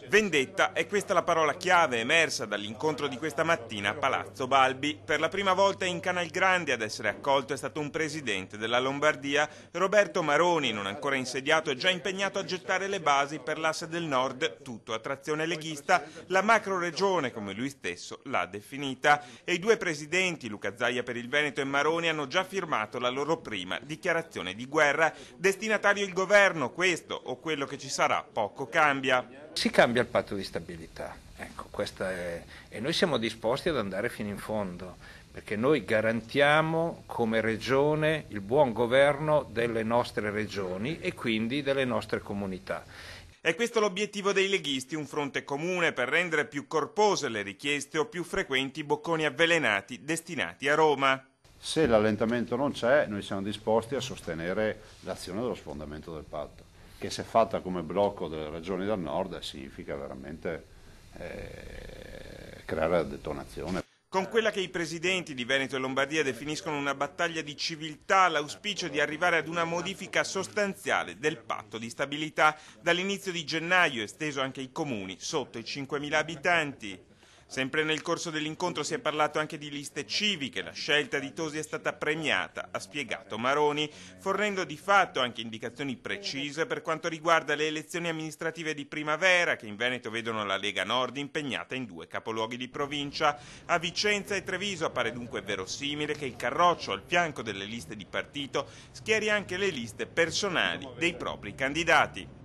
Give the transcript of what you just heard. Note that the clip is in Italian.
Vendetta è questa la parola chiave emersa dall'incontro di questa mattina a Palazzo Balbi. Per la prima volta in Canal Grande ad essere accolto è stato un presidente della Lombardia, Roberto Maroni, non ancora insediato e già impegnato a gettare le basi per l'asse del nord, tutto a trazione leghista, la macro regione come lui stesso l'ha definita. E i due presidenti, Luca Zaia per il Veneto e Maroni, hanno già firmato la loro prima dichiarazione di guerra. Destinatario il governo, questo o quello che ci sarà poco cambia. Si cambia il patto di stabilità, ecco, e noi siamo disposti ad andare fino in fondo, perché noi garantiamo come regione il buon governo delle nostre regioni e quindi delle nostre comunità. È questo l'obiettivo dei leghisti, un fronte comune per rendere più corpose le richieste o più frequenti i bocconi avvelenati destinati a Roma. Se l'allentamento non c'è, noi siamo disposti a sostenere l'azione dello sfondamento del patto, che se fatta come blocco delle regioni del nord significa veramente creare la detonazione. Con quella che i presidenti di Veneto e Lombardia definiscono una battaglia di civiltà, l'auspicio di arrivare ad una modifica sostanziale del patto di stabilità dall'inizio di gennaio, esteso anche ai comuni sotto i 5.000 abitanti. Sempre nel corso dell'incontro si è parlato anche di liste civiche, la scelta di Tosi è stata premiata, ha spiegato Maroni, fornendo di fatto anche indicazioni precise per quanto riguarda le elezioni amministrative di primavera, che in Veneto vedono la Lega Nord impegnata in 2 capoluoghi di provincia. A Vicenza e Treviso appare dunque verosimile che il Carroccio, al fianco delle liste di partito, schieri anche le liste personali dei propri candidati.